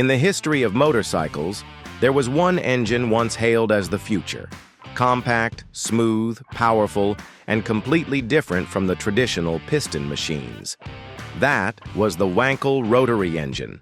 In the history of motorcycles, there was one engine once hailed as the future. Compact, smooth, powerful, and completely different from the traditional piston machines. That was the Wankel rotary engine,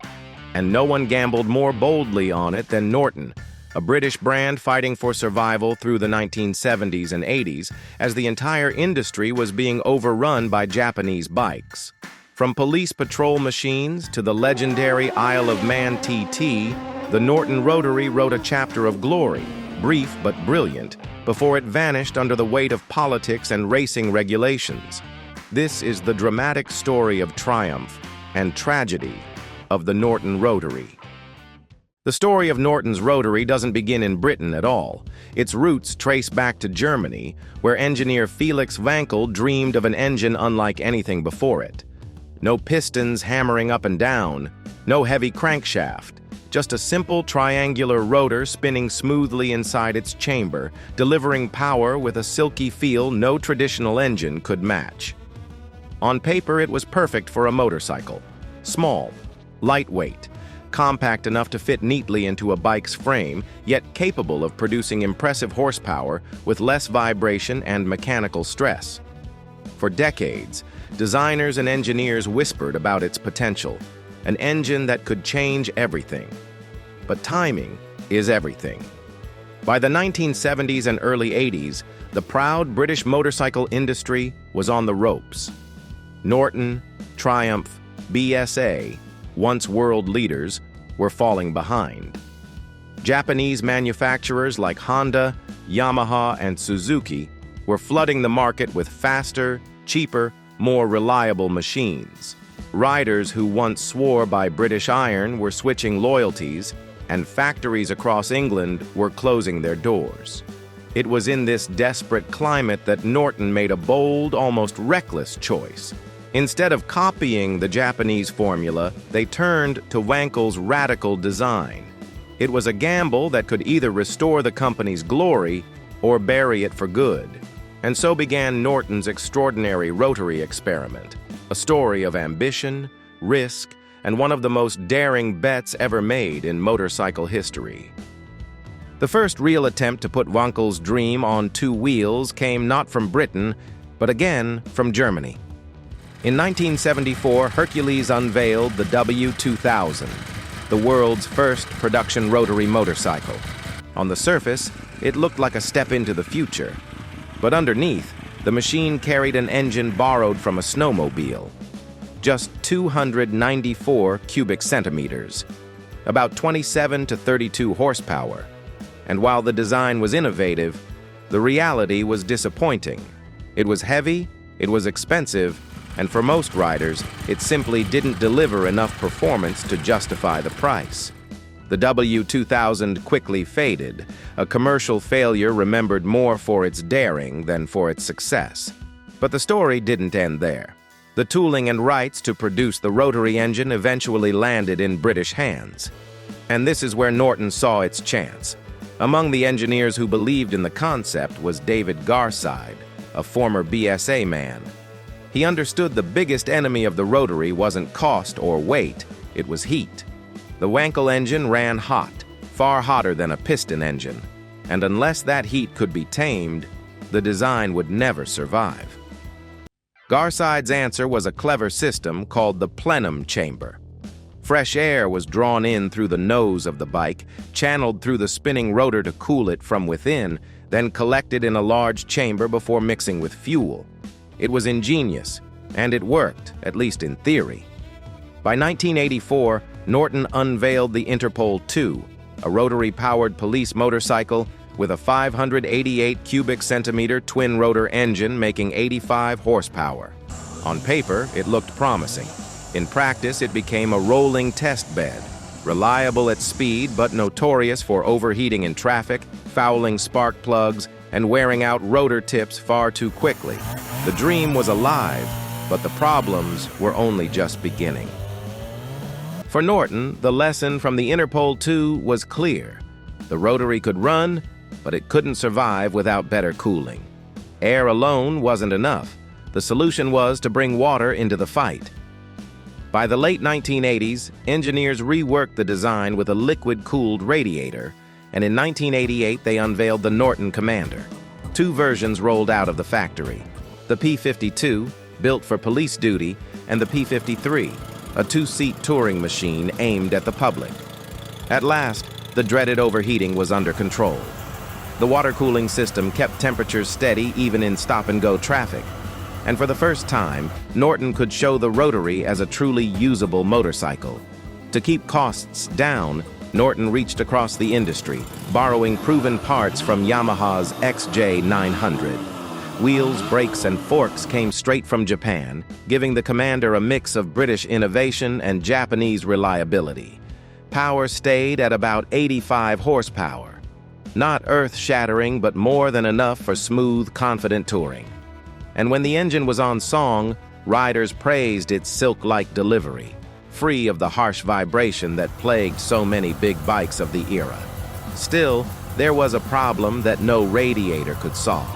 and no one gambled more boldly on it than Norton, a British brand fighting for survival through the 1970s and 80s as the entire industry was being overrun by Japanese bikes. From police patrol machines to the legendary Isle of Man TT, the Norton Rotary wrote a chapter of glory, brief but brilliant, before it vanished under the weight of politics and racing regulations. This is the dramatic story of triumph and tragedy of the Norton Rotary. The story of Norton's Rotary doesn't begin in Britain at all. Its roots trace back to Germany, where engineer Felix Wankel dreamed of an engine unlike anything before it. No pistons hammering up and down, no heavy crankshaft, just a simple triangular rotor spinning smoothly inside its chamber, delivering power with a silky feel no traditional engine could match. On paper, it was perfect for a motorcycle. Small, lightweight, compact enough to fit neatly into a bike's frame, yet capable of producing impressive horsepower with less vibration and mechanical stress. For decades, designers and engineers whispered about its potential, an engine that could change everything. But timing is everything. By the 1970s and early 80s, the proud British motorcycle industry was on the ropes. Norton, Triumph, BSA, once world leaders, were falling behind. Japanese manufacturers like Honda, Yamaha, and Suzuki were flooding the market with faster, cheaper, more reliable machines. Riders who once swore by British iron were switching loyalties, and factories across England were closing their doors. It was in this desperate climate that Norton made a bold, almost reckless choice. Instead of copying the Japanese formula, they turned to Wankel's radical design. It was a gamble that could either restore the company's glory or bury it for good. And so began Norton's extraordinary rotary experiment, a story of ambition, risk, and one of the most daring bets ever made in motorcycle history. The first real attempt to put Wankel's dream on two wheels came not from Britain, but again from Germany. In 1974, Hercules unveiled the W2000, the world's first production rotary motorcycle. On the surface, it looked like a step into the future. But underneath, the machine carried an engine borrowed from a snowmobile. Just 294 cubic centimeters, about 27 to 32 horsepower. And while the design was innovative, the reality was disappointing. It was heavy, it was expensive, and for most riders, it simply didn't deliver enough performance to justify the price. The W2000 quickly faded, a commercial failure remembered more for its daring than for its success. But the story didn't end there. The tooling and rights to produce the rotary engine eventually landed in British hands. And this is where Norton saw its chance. Among the engineers who believed in the concept was David Garside, a former BSA man. He understood the biggest enemy of the rotary wasn't cost or weight, it was heat. The Wankel engine ran hot, far hotter than a piston engine, and unless that heat could be tamed, the design would never survive. Garside's answer was a clever system called the plenum chamber. Fresh air was drawn in through the nose of the bike, channeled through the spinning rotor to cool it from within, then collected in a large chamber before mixing with fuel. It was ingenious, and it worked, at least in theory. By 1984, Norton unveiled the Interpol II, a rotary-powered police motorcycle with a 588 cubic centimeter twin-rotor engine making 85 horsepower. On paper, it looked promising. In practice, it became a rolling test bed, reliable at speed but notorious for overheating in traffic, fouling spark plugs, and wearing out rotor tips far too quickly. The dream was alive, but the problems were only just beginning. For Norton, the lesson from the Interpol II was clear. The rotary could run, but it couldn't survive without better cooling. Air alone wasn't enough. The solution was to bring water into the fight. By the late 1980s, engineers reworked the design with a liquid-cooled radiator, and in 1988 they unveiled the Norton Commander. Two versions rolled out of the factory: the P-52, built for police duty, and the P-53, a two-seat touring machine aimed at the public. At last, the dreaded overheating was under control. The water cooling system kept temperatures steady even in stop-and-go traffic. And for the first time, Norton could show the Rotary as a truly usable motorcycle. To keep costs down, Norton reached across the industry, borrowing proven parts from Yamaha's XJ900. Wheels, brakes, and forks came straight from Japan, giving the Commander a mix of British innovation and Japanese reliability. Power stayed at about 85 horsepower. Not earth-shattering, but more than enough for smooth, confident touring. And when the engine was on song, riders praised its silk-like delivery, free of the harsh vibration that plagued so many big bikes of the era. Still, there was a problem that no radiator could solve.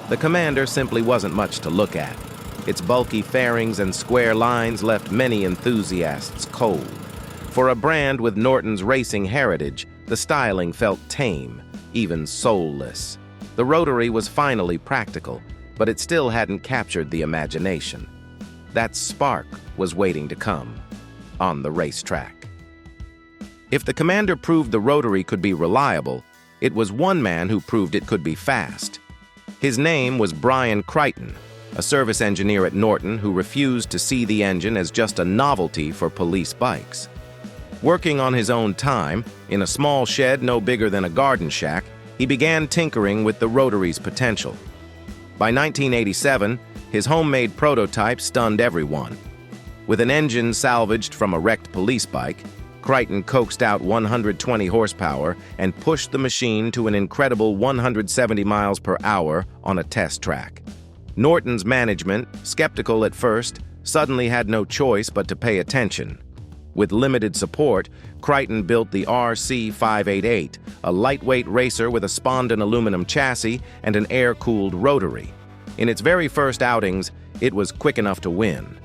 The Commander simply wasn't much to look at. Its bulky fairings and square lines left many enthusiasts cold. For a brand with Norton's racing heritage, the styling felt tame, even soulless. The Rotary was finally practical, but it still hadn't captured the imagination. That spark was waiting to come on the racetrack. If the Commander proved the Rotary could be reliable, it was one man who proved it could be fast. His name was Brian Crichton, a service engineer at Norton who refused to see the engine as just a novelty for police bikes. Working on his own time, in a small shed no bigger than a garden shack, he began tinkering with the Rotary's potential. By 1987, his homemade prototype stunned everyone. With an engine salvaged from a wrecked police bike, Crichton coaxed out 120 horsepower and pushed the machine to an incredible 170 miles per hour on a test track. Norton's management, skeptical at first, suddenly had no choice but to pay attention. With limited support, Crichton built the RC588, a lightweight racer with a Spondon aluminum chassis and an air-cooled Rotary. In its very first outings, it was quick enough to win.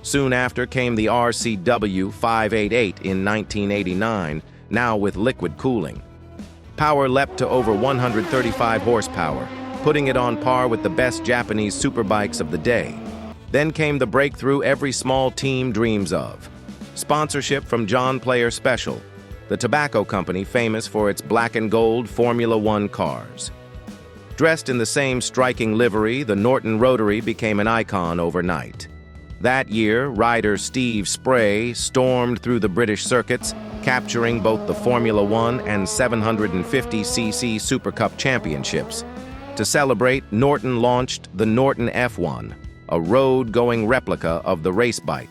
Soon after came the RCW588 in 1989, now with liquid cooling. Power leapt to over 135 horsepower, putting it on par with the best Japanese superbikes of the day. Then came the breakthrough every small team dreams of: sponsorship from John Player Special, the tobacco company famous for its black and gold Formula One cars. Dressed in the same striking livery, the Norton Rotary became an icon overnight. That year, rider Steve Spray stormed through the British circuits, capturing both the Formula One and 750cc Super Cup championships. To celebrate, Norton launched the Norton F1, a road-going replica of the race bike.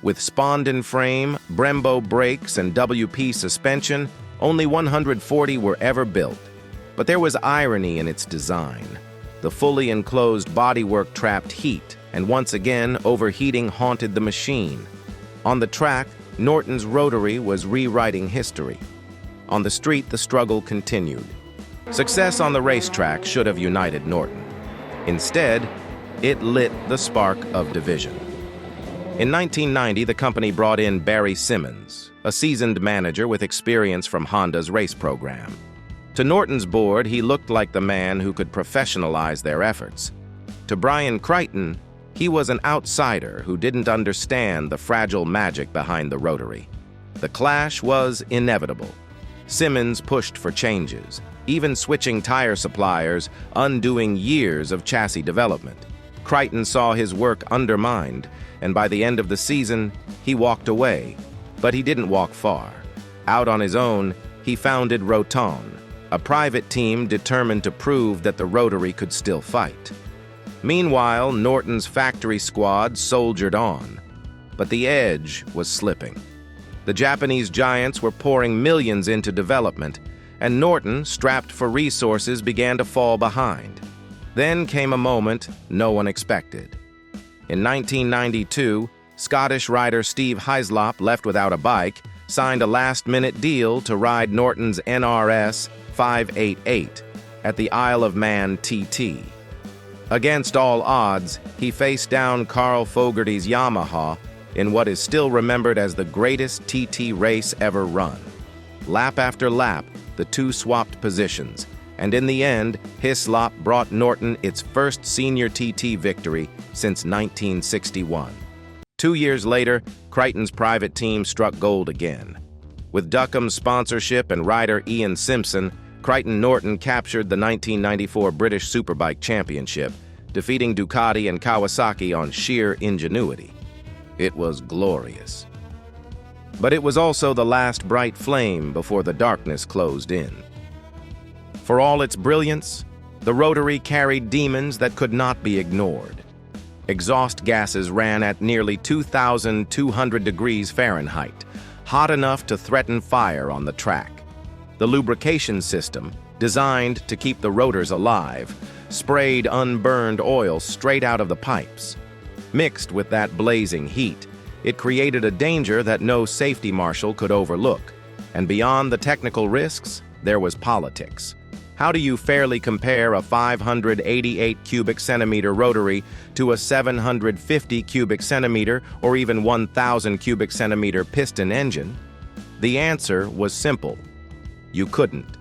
With Spondon frame, Brembo brakes, and WP suspension, only 140 were ever built. But there was irony in its design. The fully enclosed bodywork trapped heat, and once again, overheating haunted the machine. On the track, Norton's Rotary was rewriting history. On the street, the struggle continued. Success on the racetrack should have united Norton. Instead, it lit the spark of division. In 1990, the company brought in Barry Simmons, a seasoned manager with experience from Honda's race program. To Norton's board, he looked like the man who could professionalize their efforts. To Brian Crichton, he was an outsider who didn't understand the fragile magic behind the Rotary. The clash was inevitable. Simmons pushed for changes, even switching tire suppliers, undoing years of chassis development. Crichton saw his work undermined, and by the end of the season, he walked away. But he didn't walk far. Out on his own, he founded Roton, a private team determined to prove that the Rotary could still fight. Meanwhile, Norton's factory squad soldiered on, but the edge was slipping. The Japanese giants were pouring millions into development, and Norton, strapped for resources, began to fall behind. Then came a moment no one expected. In 1992, Scottish rider Steve Hyslop, left without a bike, signed a last-minute deal to ride Norton's NRS 588 at the Isle of Man TT. Against all odds, he faced down Carl Fogarty's Yamaha, in what is still remembered as the greatest TT race ever run. Lap after lap, the two swapped positions, and in the end, Hislop brought Norton its first senior TT victory since 1961. 2 years later, Crichton's private team struck gold again. With Duckham's sponsorship and rider Ian Simpson, Crichton Norton captured the 1994 British Superbike Championship, defeating Ducati and Kawasaki on sheer ingenuity. It was glorious. But it was also the last bright flame before the darkness closed in. For all its brilliance, the Rotary carried demons that could not be ignored. Exhaust gases ran at nearly 2,200 degrees Fahrenheit, hot enough to threaten fire on the track. The lubrication system, designed to keep the rotors alive, sprayed unburned oil straight out of the pipes. Mixed with that blazing heat, it created a danger that no safety marshal could overlook. And beyond the technical risks, there was politics. How do you fairly compare a 588 cubic centimeter rotary to a 750 cubic centimeter or even 1,000 cubic centimeter piston engine? The answer was simple. You couldn't.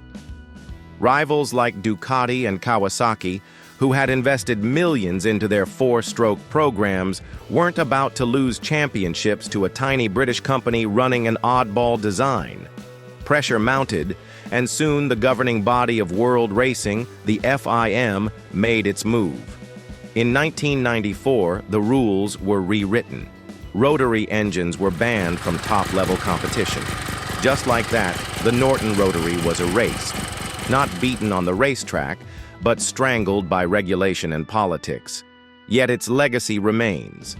Rivals like Ducati and Kawasaki, who had invested millions into their four-stroke programs, weren't about to lose championships to a tiny British company running an oddball design. Pressure mounted, and soon the governing body of world racing, the FIM, made its move. In 1994, the rules were rewritten. Rotary engines were banned from top-level competition. Just like that, the Norton Rotary was erased. Not beaten on the racetrack, but strangled by regulation and politics. Yet its legacy remains.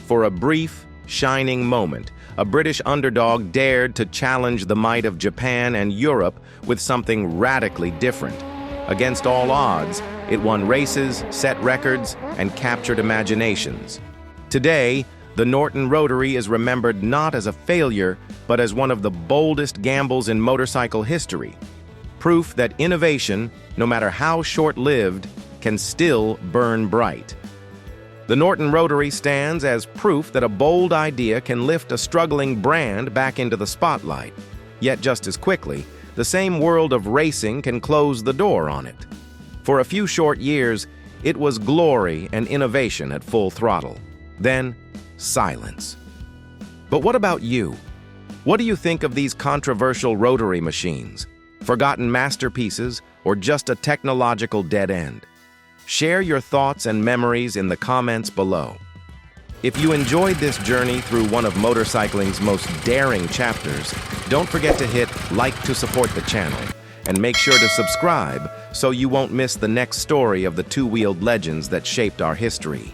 For a brief, shining moment, a British underdog dared to challenge the might of Japan and Europe with something radically different. Against all odds, it won races, set records, and captured imaginations. Today, the Norton Rotary is remembered not as a failure, but as one of the boldest gambles in motorcycle history. Proof that innovation, no matter how short-lived, can still burn bright. The Norton Rotary stands as proof that a bold idea can lift a struggling brand back into the spotlight. Yet just as quickly, the same world of racing can close the door on it. For a few short years, it was glory and innovation at full throttle. Then, silence. But what about you? What do you think of these controversial rotary machines? Forgotten masterpieces, or just a technological dead end? Share your thoughts and memories in the comments below. If you enjoyed this journey through one of motorcycling's most daring chapters, don't forget to hit like to support the channel, and make sure to subscribe so you won't miss the next story of the two-wheeled legends that shaped our history.